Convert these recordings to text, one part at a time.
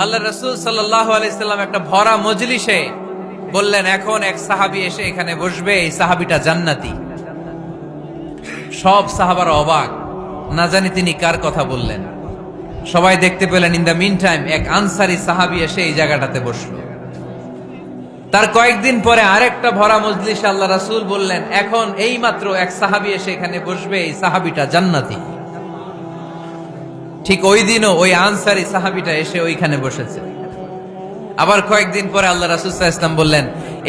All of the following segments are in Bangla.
আল্লাহ রাসূল সাল্লাল্লাহু আলাইহি সাল্লাম একটা ভরা মজলিসে বললেন, এখন এক সাহাবী এসে এখানে বসবে, এই সাহাবীটা জান্নাতি। সব সাহাবারা অবাক, না জানি তিনি কার কথা বললেন। সবাই দেখতে পেলেন ইন দ্য মিন টাইম এক আনসারী সাহাবী এসে এই জায়গাটাতে বসলো। তার কয়েকদিন পরে আরেকটা ভরা মজলিসে আল্লাহ রাসূল বললেন, এখন এই মাত্র এক সাহাবী এসে এখানে বসবে, এই সাহাবীটা জান্নাতি। ঠিক ওই দিনও ওই আনসারী সাহাবীটা এসে ওইখানে বসেছে। আবার কয়েকদিন পরে আল্লাহ রাসূল সাল্লাল্লাহু আলাইহি ওয়াসাল্লাম বললেন,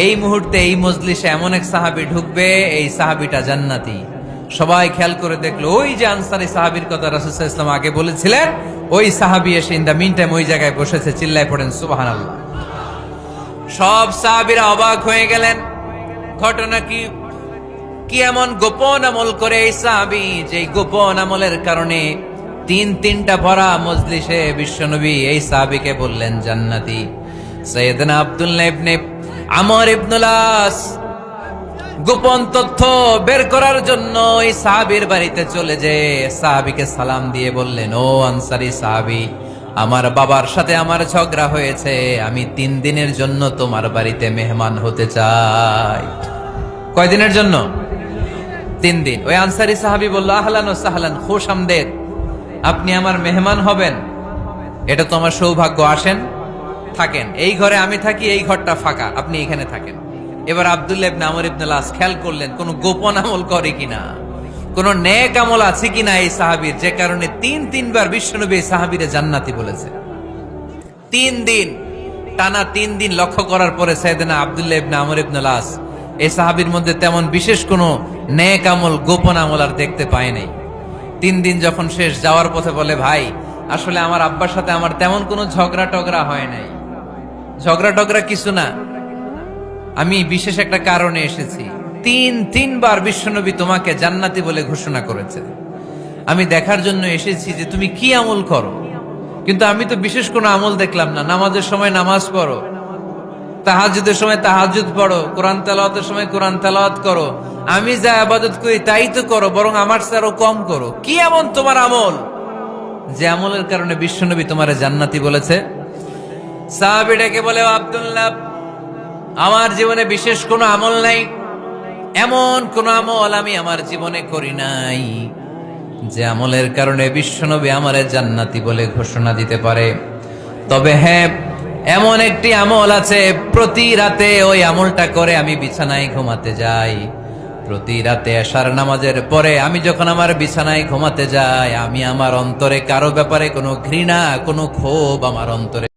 এই মুহূর্তে এই মজলিসে এমন এক সাহাবী ঢুকবে, এই সাহাবীটা জান্নাতি। সবাই খেয়াল করে দেখলো, ওই যে আনসারী সাহাবীর কথা রাসূল সাল্লাল্লাহু আলাইহি ওয়াসাল্লাম আগে বলেছিলেন, ওই সাহাবী এসে ইন দ্য মিন টাইম ওই জায়গায় বসেছে। চিল্লায় পড়েন সুবহানাল্লাহ। সব সাহাবীরা অবাক হয়ে গেলেন। ঘটনা কি? কি এমন গোপন আমল করে এই সাহাবী, যে গোপন আমলের কারণে তিনটা ভরা মজলিসে বিশ্বনবী এই সাহাবীকে বললেন জান্নাতি। সাইয়েদনা আব্দুল্লাহ ইবনে আমর ইবনুল আস গোপন তথ্য বের করার জন্য এই সাহাবীর বাড়িতে চলে যেয়ে সাহাবীকে সালাম দিয়ে বললেন, ও আনসারী সাহাবী, আমার বাবার সাথে আমার ঝগড়া হয়েছে, আমি 3 দিনের জন্য তোমার বাড়িতে মেহমান হতে চাই। কয়দিনের জন্য? 3 দিন। ওই আনসারী সাহাবী বলল, আহলান ওয়া সাহলান, খুশ আমদেদ, আপনি আমার মেহমান হবেন, এটা তো আমার সৌভাগ্য। আসেন, থাকেন, এই ঘরে আমি থাকি, এই ঘরটা ফাঁকা, আপনি এখানে থাকেন। এবার আব্দুল্লাহ ইবনে আমর ইবনুল আস খেয়াল করলেন কোন গোপন আমল করে কিনা, কোন নেক আমল আছে কিনা এই সাহাবীর, যে কারণে 3বার বিশ্বনবী এই সাহাবীরে জান্নাতি বলেছে। 3 দিন টানা 3 দিন লক্ষ্য করার পরে সাইয়েদনা আব্দুল্লাহ ইবনে আমর ইবনুল আস এই সাহাবীর মধ্যে তেমন বিশেষ কোন নেক আমল, গোপন আমল আর দেখতে পায় নাই। 3 দিন যখন শেষ, যাওয়ার পথে বলে, ভাই আসলে আমার আব্বার সাথে আমার তেমন কোনো ঝগড়া টগড়া হয় নাই। ঝগড়া টগড়া কিছু না, আমি বিশেষ একটা কারণে এসেছি। 3বার বিশ্বনবী তোমাকে জান্নাতি বলে ঘোষণা করেছে, আমি দেখার জন্য এসেছি যে তুমি কি আমল করো। কিন্তু আমি তো বিশেষ কোনো আমল দেখলাম না। নামাজের সময় নামাজ পড়ো, তাহাজ্জুদের সময় তাহাজ্জুদ পড়ো, কোরআন তেলাওয়াতের সময় কোরআন তেলাওয়াত করো, আমি যা ইবাদত করি তাই তো করো, বরং আমার চেয়ে আরো কম করো। কি এমন তোমার আমল যে আমলের কারণে বিশ্বনবী তোমারে জান্নাতি বলেছে? সাহাবীটাকে বলে, আব্দুল্লাহ, আমার জীবনে বিশেষ কোনো আমল নাই, এমন কোন আমল আমি আমার জীবনে করি নাই যে আমলের কারণে বিশ্বনবী আমারে জান্নাতি বলে ঘোষণা দিতে পারে। তবে হ্যাঁ, এমন একটি আমল আছে, প্রতি রাতে ওই আমলটা করে আমি বিছানায় ঘুমাতে যাই। প্রতি রাতে এশার নামাজের পরে আমি যখন আমার বিছানায় ঘুমাতে যাই, আমি আমার অন্তরে কারো ব্যাপারে কোনো ঘৃণা, কোনো ক্ষোভ আমার অন্তরে